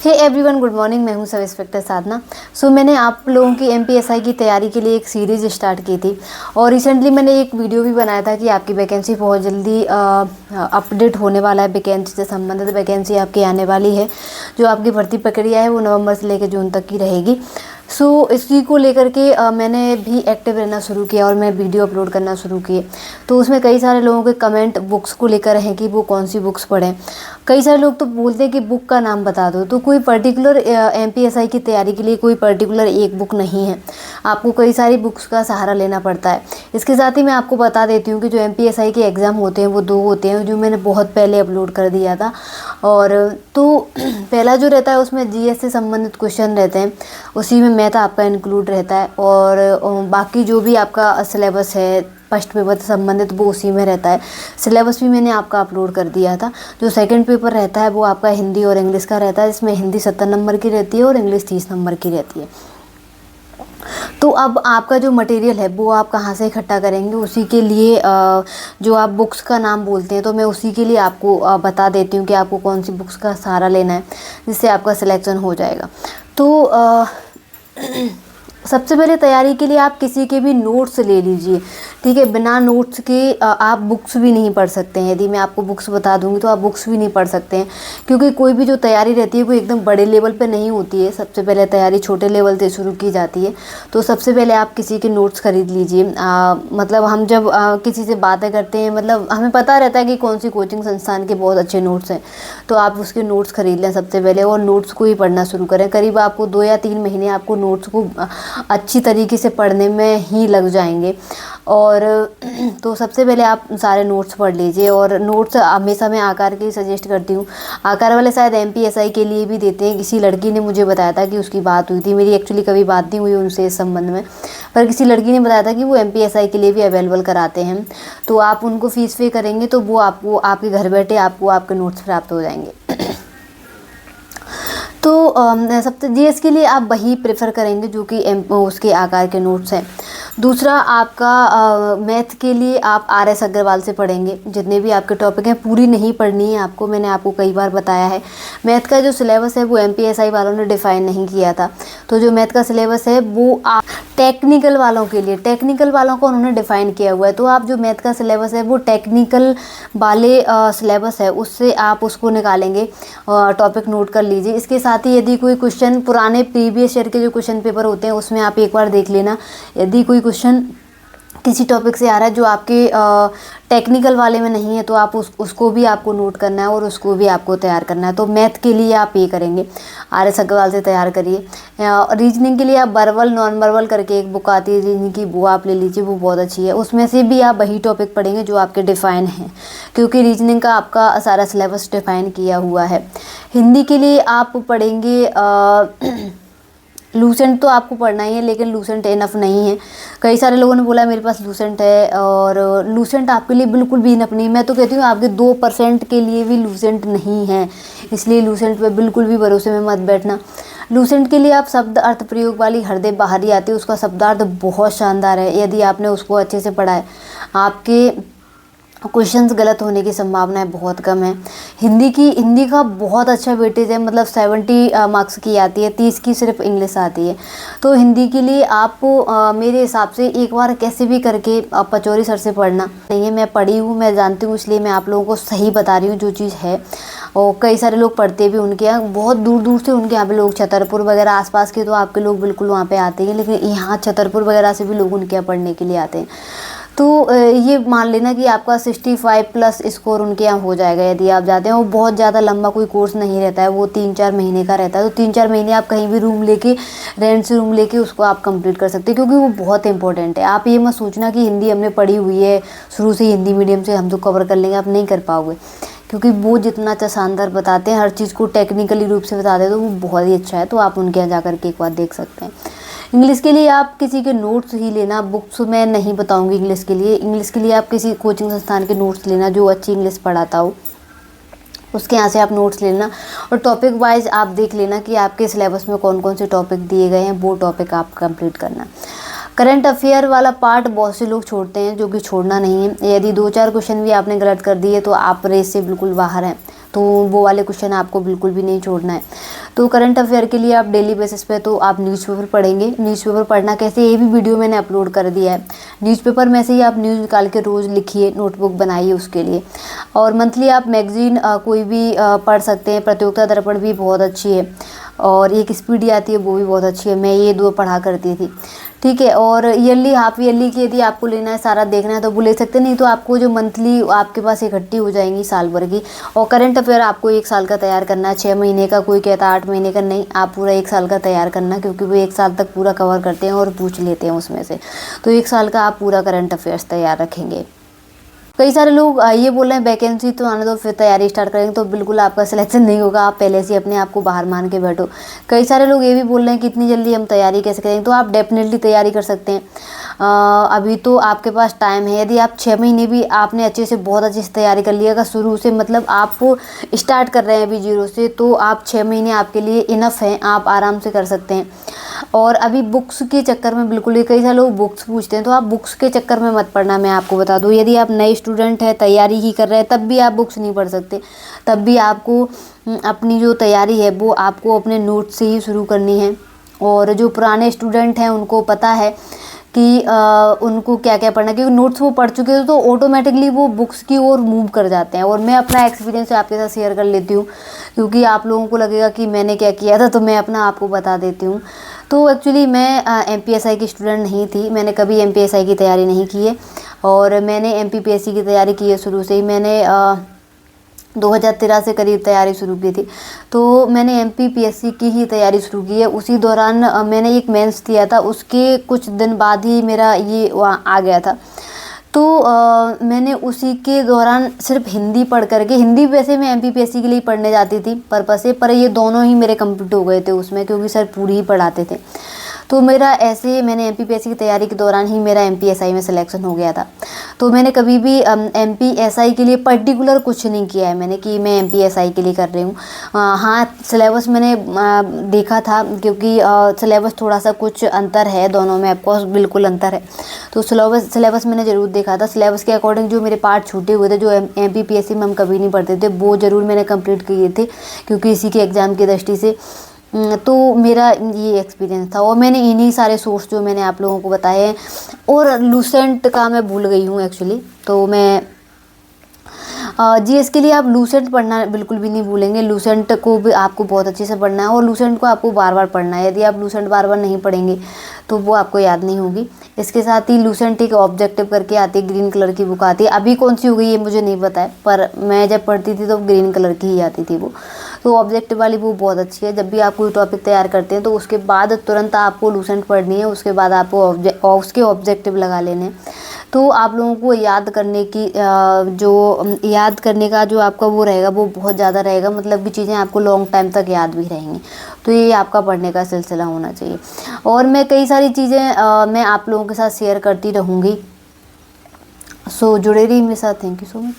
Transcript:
Hey everyone, good morning. मैं हूं sub inspector साधना। मैंने आप लोगों की एमपीएसआई की तैयारी के लिए एक सीरीज़ स्टार्ट की थी और रिसेंटली मैंने एक वीडियो भी बनाया था कि आपकी वैकेंसी बहुत जल्दी अपडेट होने वाला है। वैकेंसी से संबंधित वैकेंसी आपकी आने वाली है। जो आपकी भर्ती प्रक्रिया है वो नवंबर से लेकर जून तक की रहेगी। इसी को लेकर के मैंने भी एक्टिव रहना शुरू किया और मैं वीडियो अपलोड करना शुरू किए। तो उसमें कई सारे लोगों के कमेंट बुक्स को लेकर हैं कि वो कौन सी बुक्स पढ़ें। कई सारे लोग तो बोलते हैं कि बुक का नाम बता दो। तो कोई पर्टिकुलर एमपीएसआई की तैयारी के लिए कोई पर्टिकुलर एक बुक नहीं है, आपको कई सारी बुक्स का सहारा लेना पड़ता है। इसके साथ ही मैं आपको बता देती हूँ कि जो एमपीएसआई के एग्ज़ाम होते हैं वो 2 होते हैं, जो मैंने बहुत पहले अपलोड कर दिया था। और तो पहला जो रहता है उसमें जीएस से संबंधित क्वेश्चन रहते हैं, उसी में मैथ आपका इंक्लूड रहता है। और बाकी जो भी आपका सिलेबस है फर्स्ट पेपर से संबंधित वो उसी में रहता है। सिलेबस भी मैंने आपका अपलोड कर दिया था। जो सेकंड पेपर रहता है वो आपका हिंदी और इंग्लिश का रहता है, जिसमें हिंदी 70 नंबर की रहती है और इंग्लिश 30 नंबर की रहती है। तो अब आपका जो मटेरियल है वो आप कहाँ से इकट्ठा करेंगे, उसी के लिए जो आप बुक्स का नाम बोलते हैं तो मैं उसी के लिए आपको बता देती हूँ कि आपको कौन सी बुक्स का सहारा लेना है जिससे आपका सिलेक्शन हो जाएगा। तो सबसे पहले तैयारी के लिए आप किसी के भी नोट्स ले लीजिए, ठीक है। बिना नोट्स के आप बुक्स भी नहीं पढ़ सकते हैं। यदि मैं आपको बुक्स बता दूंगी तो आप बुक्स भी नहीं पढ़ सकते हैं, क्योंकि कोई भी जो तैयारी रहती है वो एकदम बड़े लेवल पे नहीं होती है। सबसे पहले तैयारी छोटे लेवल से शुरू की जाती है। तो सबसे पहले आप किसी के नोट्स खरीद लीजिए। मतलब हम जब किसी से बातें करते हैं, मतलब हमें पता रहता है कि कौन सी कोचिंग संस्थान के बहुत अच्छे नोट्स हैं, तो आप उसके नोट्स खरीद लें सबसे पहले और नोट्स को ही पढ़ना शुरू करें। करीब आपको 2 या 3 महीने आपको नोट्स को अच्छी तरीके से पढ़ने में ही लग जाएंगे। और तो सबसे पहले आप सारे नोट्स पढ़ लीजिए। और नोट्स हमेशा मैं आकार के ही सजेस्ट करती हूँ। आकार वाले शायद एमपीएसआई के लिए भी देते हैं। किसी लड़की ने मुझे बताया था कि उसकी बात हुई थी, मेरी एक्चुअली कभी बात नहीं हुई उनसे इस संबंध में, पर किसी लड़की ने बताया था कि वो एमपीएसआई के लिए भी अवेलेबल कराते हैं। तो आप उनको फ़ीस पे करेंगे तो वो आपको आपके घर बैठे आपको आपके नोट्स प्राप्त हो जाएंगे। तो सबसे जीएस के लिए आप वही प्रेफर करेंगे जो कि उसके आकार के नोट्स हैं। दूसरा आपका मैथ के लिए आप आरएस अग्रवाल से पढ़ेंगे। जितने भी आपके टॉपिक हैं पूरी नहीं पढ़नी है आपको, मैंने आपको कई बार बताया है। मैथ का जो सिलेबस है वो एमपीएसआई वालों ने डिफ़ाइन नहीं किया था। तो जो मैथ का सिलेबस है वो आप टेक्निकल वालों के लिए, टेक्निकल वालों को उन्होंने डिफ़ाइन किया हुआ है। तो आप जो मैथ का सिलेबस है वो टेक्निकल वाले सिलेबस है उससे आप उसको निकालेंगे, टॉपिक नोट कर लीजिए। इसके साथ ही यदि कोई क्वेश्चन पुराने प्रीवियस ईयर के जो क्वेश्चन पेपर होते हैं उसमें आप एक बार देख लेना। यदि कोई क्वेश्चन किसी टॉपिक से आ रहा है जो आपके टेक्निकल वाले में नहीं है तो आप उसको भी आपको नोट करना है और उसको भी आपको तैयार करना है। तो मैथ के लिए आप ये करेंगे, आरएस अग्रवाल से तैयार करिए। रीजनिंग के लिए आप बर्बल नॉन बर्बल करके एक बुक आती है रीजनिंग की, वो आप ले लीजिए, वो बहुत अच्छी है। उसमें से भी आप वही टॉपिक पढ़ेंगे जो आपके डिफ़ाइन हैं, क्योंकि रीजनिंग का आपका सारा सिलेबस डिफ़ाइन किया हुआ है। हिंदी के लिए आप पढ़ेंगे लूसेंट तो आपको पढ़ना ही है, लेकिन लूसेंट इनफ नहीं है। कई सारे लोगों ने बोला मेरे पास लूसेंट है, और लूसेंट आपके लिए बिल्कुल भी इनफ नहीं। मैं तो कहती हूँ आपके 2% के लिए भी लूसेंट नहीं है, इसलिए लूसेंट पे बिल्कुल भी भरोसे में मत बैठना। लूसेंट के लिए आप शब्द अर्थ प्रयोग वाली हरदे बाहरी आती है, उसका शब्दार्थ बहुत शानदार है। यदि आपने उसको अच्छे से पढ़ा है, आपके क्वेश्चंस गलत होने की संभावनाएं बहुत कम है। हिंदी का बहुत अच्छा वेटेज है, मतलब 70 मार्क्स की आती है, 30 की सिर्फ इंग्लिश आती है। तो हिंदी के लिए आपको मेरे हिसाब से एक बार कैसे भी करके पचौरी सर से पढ़ना नहीं है। मैं पढ़ी हूँ, मैं जानती हूँ, इसलिए मैं आप लोगों को सही बता रही हूँ जो चीज़ है। और कई सारे लोग पढ़ते भी उनके यहाँ, बहुत दूर दूर से उनके यहाँ पे लोग, छतरपुर वगैरह आसपास के तो आपके लोग बिल्कुल वहाँ पे आते हैं, लेकिन यहाँ छतरपुर वगैरह से भी लोग उनके यहाँ पढ़ने के लिए आते हैं। तो ये मान लेना कि आपका 65+ स्कोर उनके यहाँ हो जाएगा यदि आप जाते हैं। वो बहुत ज़्यादा लंबा कोई कोर्स नहीं रहता है, वो 3-4 महीने का रहता है। तो 3-4 महीने आप कहीं भी रूम लेके, रेंट से रूम लेके उसको आप कंप्लीट कर सकते हैं, क्योंकि वो बहुत इंपॉर्टेंट है। आप ये मत सोचना कि हिंदी हमने पढ़ी हुई है शुरू से हिंदी मीडियम से हम तो कवर कर लेंगे, आप नहीं कर पाओगे, क्योंकि वो जितना अच्छा शानदार बताते हैं, हर चीज़ को टेक्निकली रूप से बताते हैं, तो वो बहुत ही अच्छा है। तो आप उनके यहाँ जा करके एक बार देख सकते हैं। इंग्लिश के लिए आप किसी के नोट्स ही लेना, बुक्स मैं नहीं बताऊंगी इंग्लिश के लिए। इंग्लिश के लिए आप किसी कोचिंग संस्थान के नोट्स लेना जो अच्छी इंग्लिश पढ़ाता हो, उसके यहाँ से आप नोट्स लेना। और टॉपिक वाइज आप देख लेना कि आपके सिलेबस में कौन कौन से टॉपिक दिए गए हैं, वो टॉपिक आप कंप्लीट करना। करंट अफेयर वाला पार्ट बहुत से लोग छोड़ते हैं, जो कि छोड़ना नहीं है। यदि 2-4 क्वेश्चन भी आपने गलत कर दिए तो आप रेस से बिल्कुल बाहर हैं। तो वो वाले क्वेश्चन आपको बिल्कुल भी नहीं छोड़ना है। तो करंट अफेयर के लिए आप डेली बेसिस पे तो आप न्यूज़पेपर पढ़ेंगे। न्यूज़पेपर पढ़ना कैसे, ये भी वीडियो मैंने अपलोड कर दिया है। न्यूज़पेपर में से ही आप न्यूज़ निकाल के रोज़ लिखिए, नोटबुक बनाइए उसके लिए। और मंथली आप मैगज़ीन कोई भी पढ़ सकते हैं। प्रतियोगिता दर्पण भी बहुत अच्छी है, और एक स्पीडी आती है वो भी बहुत अच्छी है। मैं ये 2 पढ़ा करती थी, ठीक है। और ईयरली, हाफ ईयरली की यदि आपको लेना है, सारा देखना है तो वो ले सकते हैं, नहीं तो आपको जो मंथली आपके पास इकट्ठी हो जाएंगी साल भर की। और करंट अफेयर आपको 1 साल का तैयार करना है, 6 महीने का, कोई कहता 8 महीने का, नहीं, आप पूरा 1 साल का तैयार करना, क्योंकि वो 1 साल तक पूरा कवर करते हैं और पूछ लेते हैं उसमें से। तो 1 साल का आप पूरा करंट अफेयर्स तैयार रखेंगे। कई सारे लोग ये बोल रहे हैं वैकेंसी तो आने दो फिर तैयारी स्टार्ट करेंगे, तो बिल्कुल आपका सिलेक्शन नहीं होगा, आप पहले से अपने आप को बाहर मान के बैठो। कई सारे लोग ये भी बोल रहे हैं कि इतनी जल्दी हम तैयारी कैसे करेंगे, तो आप डेफिनेटली तैयारी कर सकते हैं। अभी तो आपके पास टाइम है। यदि आप 6 महीने भी आपने अच्छे से, बहुत अच्छे से तैयारी कर लिया, अगर शुरू से, मतलब आप स्टार्ट कर रहे हैं अभी 0 से, तो आप 6 महीने आपके लिए इनफ हैं, आप आराम से कर सकते हैं। और अभी बुक्स के चक्कर में बिल्कुल ही, कई सारे लोग बुक्स पूछते हैं, तो आप बुक्स के चक्कर में मत पढ़ना। मैं आपको बता दूं, यदि आप नए स्टूडेंट हैं, तैयारी ही कर रहे हैं, तब भी आप बुक्स नहीं पढ़ सकते। तब भी आपको अपनी जो तैयारी है वो आपको अपने नोट से ही शुरू करनी है। और जो पुराने स्टूडेंट हैं उनको पता है कि उनको क्या क्या पढ़ना है, क्योंकि नोट्स वो पढ़ चुके हैं, तो ऑटोमेटिकली वो बुक्स की ओर मूव कर जाते हैं। और मैं अपना एक्सपीरियंस आपके साथ शेयर कर लेती हूँ, क्योंकि आप लोगों को लगेगा कि मैंने क्या किया था, तो मैं अपना आपको बता देती हूँ। तो एक्चुअली मैं MPSI की स्टूडेंट नहीं थी, मैंने कभी MPSI की तैयारी नहीं की है, और मैंने MPPSC की तैयारी की है शुरू से ही। मैंने 2013 से करीब तैयारी शुरू की थी, तो मैंने MPPSC की ही तैयारी शुरू की है। उसी दौरान मैंने एक मेंस दिया था, उसके कुछ दिन बाद ही मेरा ये आ गया था। तो मैंने उसी के दौरान सिर्फ हिंदी पढ़ करके, हिंदी वैसे मैं MPPSC के लिए पढ़ने जाती थी पर्पस से, पर ये दोनों ही मेरे कंप्लीट हो गए थे उसमें, क्योंकि सर पूरी ही पढ़ाते थे। तो मेरा ऐसे, मैंने MPPSC की तैयारी के दौरान ही मेरा MPSI में सिलेक्शन हो गया था। तो मैंने कभी भी MPSI के लिए पर्टिकुलर कुछ नहीं किया है मैंने कि मैं MPSI के लिए कर रही हूँ। हाँ, सिलेबस मैंने देखा था, क्योंकि सिलेबस थोड़ा सा कुछ अंतर है दोनों में, ऑफकोर्स बिल्कुल अंतर है। तो सिलेबस मैंने ज़रूर देखा था। सिलेबस के अकॉर्डिंग जो मेरे पार्ट छूटे हुए थे, जो MPPSC में हम कभी नहीं पढ़ते थे, वो ज़रूर मैंने कंप्लीट किए थे, क्योंकि इसी के एग्ज़ाम की दृष्टि से। तो मेरा ये एक्सपीरियंस था, और मैंने इन्हीं सारे सोर्स जो मैंने आप लोगों को बताए हैं। और लूसेंट का मैं भूल गई हूँ एक्चुअली, तो मैं GS के लिए आप लूसेंट पढ़ना बिल्कुल भी नहीं भूलेंगे। लूसेंट को भी आपको बहुत अच्छे से पढ़ना है, और लूसेंट को आपको बार बार पढ़ना है। यदि आप लूसेंट बार बार नहीं पढ़ेंगे तो वो आपको याद नहीं होगी। इसके साथ ही लूसेंट एक ऑब्जेक्टिव करके आती है, ग्रीन कलर की बुक आती है, अभी कौन सी हो गई है मुझे नहीं पता है, पर मैं जब पढ़ती थी तो ग्रीन कलर की ही आती थी वो। तो ऑब्जेक्टिव वाली वो बहुत अच्छी है। जब भी आप कोई टॉपिक तैयार करते हैं तो उसके बाद तुरंत आपको लूसेंट पढ़नी है, उसके बाद आपको उसके ऑब्जेक्टिव लगा लेने हैं। तो आप लोगों को याद करने की जो याद करने का जो आपका वो रहेगा वो बहुत ज़्यादा रहेगा, मतलब कि चीज़ें आपको लॉन्ग टाइम तक याद भी रहेंगी। तो ये आपका पढ़ने का सिलसिला होना चाहिए। और मैं कई सारी चीज़ें मैं आप लोगों के साथ शेयर करती रहूँगी। सो जुड़े रहिए मेरे साथ। Thank you so much.